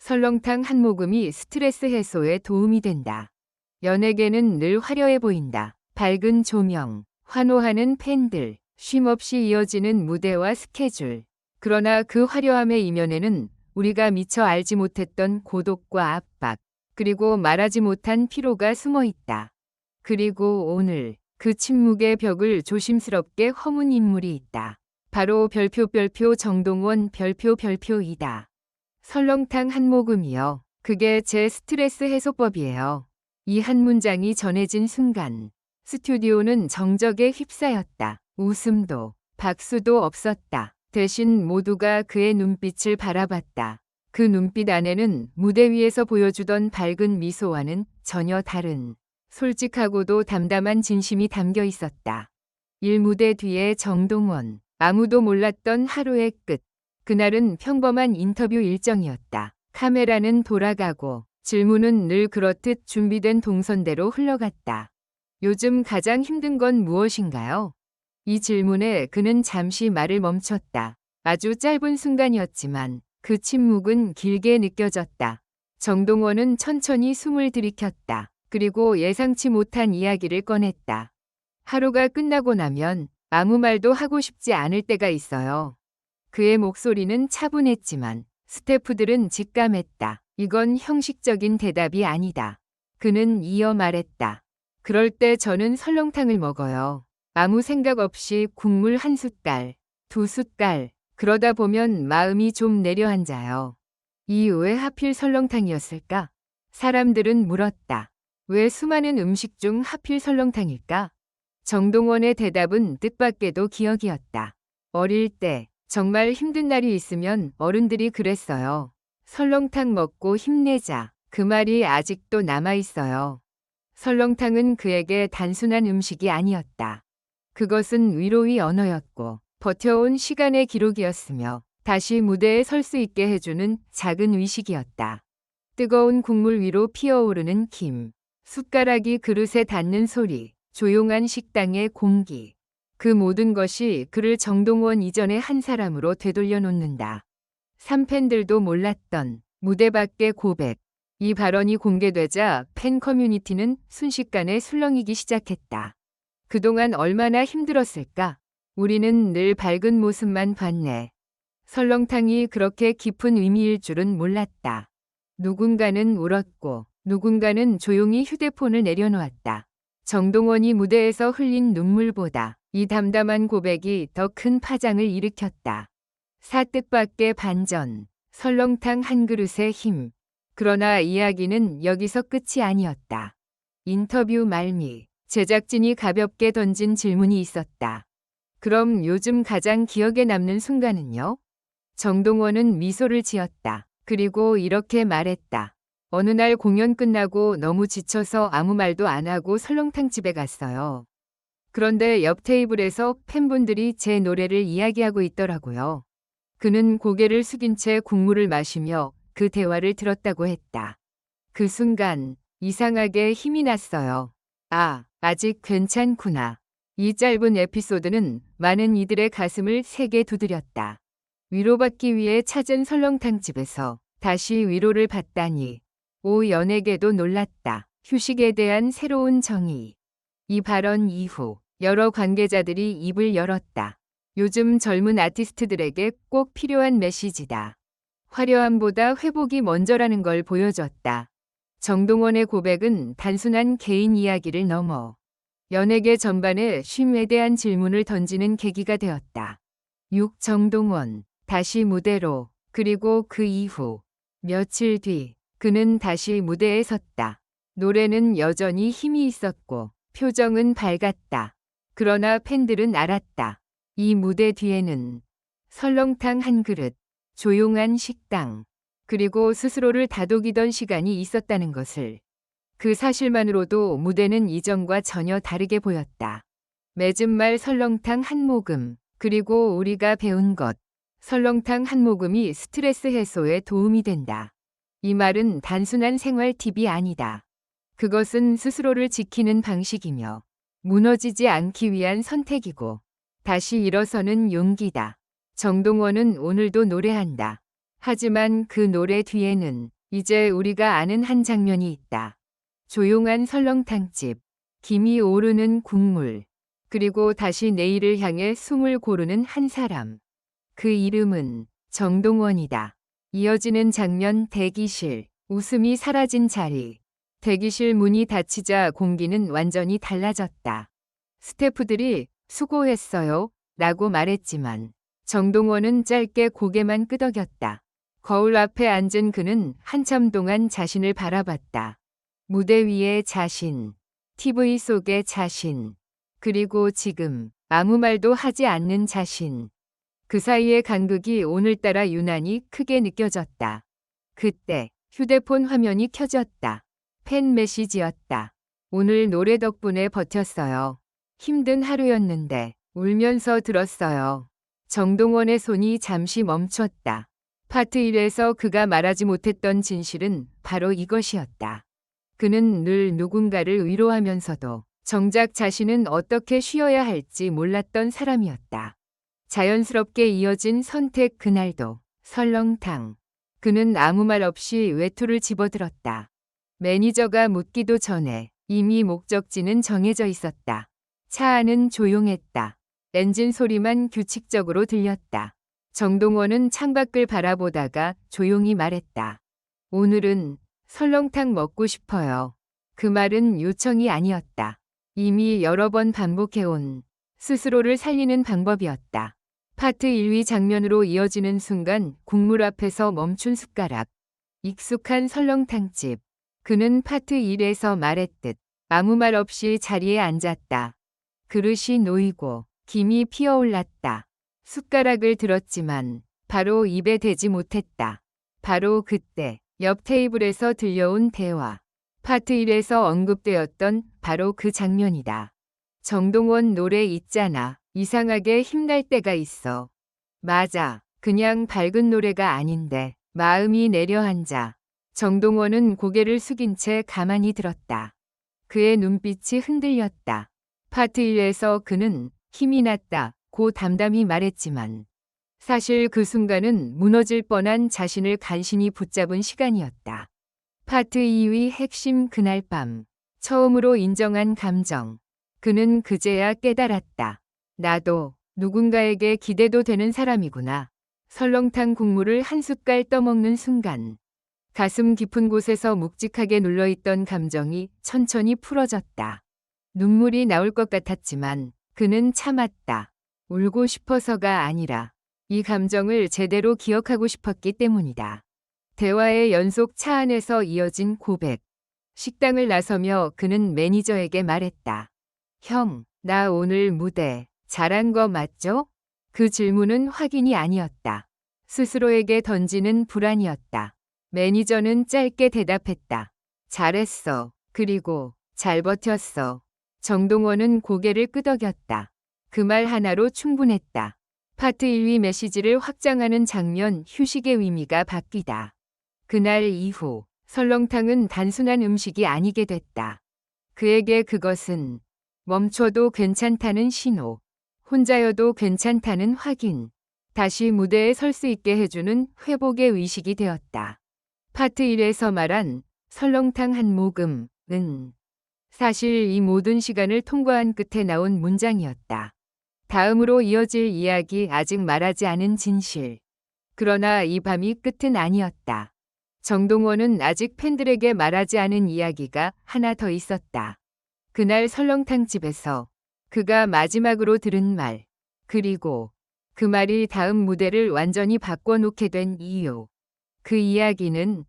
설렁탕 한 모금이 스트레스 해소에 도움이 된다. 연예계는 늘 화려해 보인다. 밝은 조명, 환호하는 팬들, 쉼없이 이어지는 무대와 스케줄. 그러나 그 화려함의 이면에는 우리가 미처 알지 못했던 고독과 압박, 그리고 말하지 못한 피로가 숨어 있다. 그리고 오늘 그 침묵의 벽을 조심스럽게 허문 인물이 있다. 바로 별표 정동원 별표이다. 설렁탕 한 모금이요. 그게 제 스트레스 해소법이에요. 이 한 문장이 전해진 순간 스튜디오는 정적에 휩싸였다. 웃음도 박수도 없었다. 대신 모두가 그의 눈빛을 바라봤다. 그 눈빛 안에는 무대 위에서 보여주던 밝은 미소와는 전혀 다른 솔직하고도 담담한 진심이 담겨 있었다. 일무대 뒤에 정동원. 아무도 몰랐던 하루의 끝. 그날은 평범한 인터뷰 일정이었다. 카메라는 돌아가고 질문은 늘 그렇듯 준비된 동선대로 흘러갔다. 요즘 가장 힘든 건 무엇인가요? 이 질문에 그는 잠시 말을 멈췄다. 아주 짧은 순간이었지만 그 침묵은 길게 느껴졌다. 정동원은 천천히 숨을 들이켰다. 그리고 예상치 못한 이야기를 꺼냈다. 하루가 끝나고 나면 아무 말도 하고 싶지 않을 때가 있어요. 그의 목소리는 차분했지만 스태프들은 직감했다. 이건 형식적인 대답이 아니다. 그는 이어 말했다. 그럴 때 저는 설렁탕을 먹어요. 아무 생각 없이 국물 한 숟갈, 두 숟갈. 그러다 보면 마음이 좀 내려앉아요. 왜 하필 설렁탕이었을까? 사람들은 물었다. 왜 수많은 음식 중 하필 설렁탕일까? 정동원의 대답은 뜻밖에도 기억이었다. 어릴 때 정말 힘든 날이 있으면 어른들이 그랬어요. 설렁탕 먹고 힘내자. 그 말이 아직도 남아있어요. 설렁탕은 그에게 단순한 음식이 아니었다. 그것은 위로의 언어였고 버텨온 시간의 기록이었으며 다시 무대에 설 수 있게 해주는 작은 위식이었다. 뜨거운 국물 위로 피어오르는 김, 숟가락이 그릇에 닿는 소리, 조용한 식당의 공기. 그 모든 것이 그를 정동원 이전의 한 사람으로 되돌려 놓는다. 삼팬들도 몰랐던 무대 밖의 고백. 이 발언이 공개되자 팬 커뮤니티는 순식간에 술렁이기 시작했다. 그동안 얼마나 힘들었을까? 우리는 늘 밝은 모습만 봤네. 설렁탕이 그렇게 깊은 의미일 줄은 몰랐다. 누군가는 울었고 누군가는 조용히 휴대폰을 내려놓았다. 정동원이 무대에서 흘린 눈물보다 이 담담한 고백이 더 큰 파장을 일으켰다. 사뜻밖의 반전, 설렁탕 한 그릇의 힘. 그러나 이야기는 여기서 끝이 아니었다. 인터뷰 말미, 제작진이 가볍게 던진 질문이 있었다. 그럼 요즘 가장 기억에 남는 순간은요? 정동원은 미소를 지었다. 그리고 이렇게 말했다. 어느 날 공연 끝나고 너무 지쳐서 아무 말도 안 하고 설렁탕집에 갔어요. 그런데 옆 테이블에서 팬분들이 제 노래를 이야기하고 있더라고요. 그는 고개를 숙인 채 국물을 마시며 그 대화를 들었다고 했다. 그 순간 이상하게 힘이 났어요. 아직 괜찮구나. 이 짧은 에피소드는 많은 이들의 가슴을 세게 두드렸다. 위로받기 위해 찾은 설렁탕집에서 다시 위로를 받다니. 연예계도 놀랐다. 휴식에 대한 새로운 정의. 이 발언 이후 여러 관계자들이 입을 열었다. 요즘 젊은 아티스트들에게 꼭 필요한 메시지다. 화려함보다 회복이 먼저라는 걸 보여줬다. 정동원의 고백은 단순한 개인 이야기를 넘어 연예계 전반에 쉼에 대한 질문을 던지는 계기가 되었다. 정동원, 다시 무대로. 그리고 그 이후 며칠 뒤 그는 다시 무대에 섰다. 노래는 여전히 힘이 있었고 표정은 밝았다. 그러나 팬들은 알았다. 이 무대 뒤에는 설렁탕 한 그릇, 조용한 식당, 그리고 스스로를 다독이던 시간이 있었다는 것을. 그 사실만으로도 무대는 이전과 전혀 다르게 보였다. 맺은 말 설렁탕 한 모금, 그리고 우리가 배운 것. 설렁탕 한 모금이 스트레스 해소에 도움이 된다. 이 말은 단순한 생활 팁이 아니다. 그것은 스스로를 지키는 방식이며 무너지지 않기 위한 선택이고 다시 일어서는 용기다. 정동원은 오늘도 노래한다. 하지만 그 노래 뒤에는 이제 우리가 아는 한 장면이 있다. 조용한 설렁탕집, 김이 오르는 국물, 그리고 다시 내일을 향해 숨을 고르는 한 사람. 그 이름은 정동원이다. 이어지는 장면 대기실, 웃음이 사라진 자리. 대기실 문이 닫히자 공기는 완전히 달라졌다. 스태프들이 수고했어요 라고 말했지만 정동원은 짧게 고개만 끄덕였다. 거울 앞에 앉은 그는 한참 동안 자신을 바라봤다. 무대 위의 자신, TV 속의 자신, 그리고 지금 아무 말도 하지 않는 자신. 그 사이의 간극이 오늘따라 유난히 크게 느껴졌다. 그때 휴대폰 화면이 켜졌다. 팬 메시지였다. 오늘 노래 덕분에 버텼어요. 힘든 하루였는데 울면서 들었어요. 정동원의 손이 잠시 멈췄다. 파트 1에서 그가 말하지 못했던 진실은 바로 이것이었다. 그는 늘 누군가를 위로하면서도 정작 자신은 어떻게 쉬어야 할지 몰랐던 사람이었다. 자연스럽게 이어진 선택 그날도 설렁탕. 그는 아무 말 없이 외투를 집어들었다. 매니저가 묻기도 전에 이미 목적지는 정해져 있었다. 차 안은 조용했다. 엔진 소리만 규칙적으로 들렸다. 정동원은 창밖을 바라보다가 조용히 말했다. 오늘은 설렁탕 먹고 싶어요. 그 말은 요청이 아니었다. 이미 여러 번 반복해온 스스로를 살리는 방법이었다. 파트 1위 장면으로 이어지는 순간 국물 앞에서 멈춘 숟가락. 익숙한 설렁탕집. 그는 파트 1에서 말했듯 아무 말 없이 자리에 앉았다. 그릇이 놓이고 김이 피어올랐다. 숟가락을 들었지만 바로 입에 대지 못했다. 바로 그때 옆 테이블에서 들려온 대화. 파트 1에서 언급되었던 바로 그 장면이다. 정동원 노래 있잖아. 이상하게 힘날 때가 있어. 맞아. 그냥 밝은 노래가 아닌데 마음이 내려앉아. 정동원은 고개를 숙인 채 가만히 들었다. 그의 눈빛이 흔들렸다. 파트 1에서 그는 힘이 났다고 담담히 말했지만 사실 그 순간은 무너질 뻔한 자신을 간신히 붙잡은 시간이었다. 파트 2위 핵심 그날 밤. 처음으로 인정한 감정. 그는 그제야 깨달았다. 나도 누군가에게 기대도 되는 사람이구나. 설렁탕 국물을 한 숟갈 떠먹는 순간 가슴 깊은 곳에서 묵직하게 눌러있던 감정이 천천히 풀어졌다. 눈물이 나올 것 같았지만 그는 참았다. 울고 싶어서가 아니라 이 감정을 제대로 기억하고 싶었기 때문이다. 대화의 연속 차 안에서 이어진 고백. 식당을 나서며 그는 매니저에게 말했다. 형, 나 오늘 무대 잘한 거 맞죠? 그 질문은 확인이 아니었다. 스스로에게 던지는 불안이었다. 매니저는 짧게 대답했다. 잘했어. 그리고 잘 버텼어. 정동원은 고개를 끄덕였다. 그 말 하나로 충분했다. 파트 1위 메시지를 확장하는 장면 휴식의 의미가 바뀌다. 그날 이후 설렁탕은 단순한 음식이 아니게 됐다. 그에게 그것은 멈춰도 괜찮다는 신호, 혼자여도 괜찮다는 확인, 다시 무대에 설 수 있게 해주는 회복의 의식이 되었다. 파트 1에서 말한 설렁탕 한 모금은 사실 이 모든 시간을 통과한 끝에 나온 문장이었다. 다음으로 이어질 이야기 아직 말하지 않은 진실. 그러나 이 밤이 끝은 아니었다. 정동원은 아직 팬들에게 말하지 않은 이야기가 하나 더 있었다. 그날 설렁탕집에서 그가 마지막으로 들은 말, 그리고 그 말이 다음 무대를 완전히 바꿔놓게 된 이유. 그 이야기는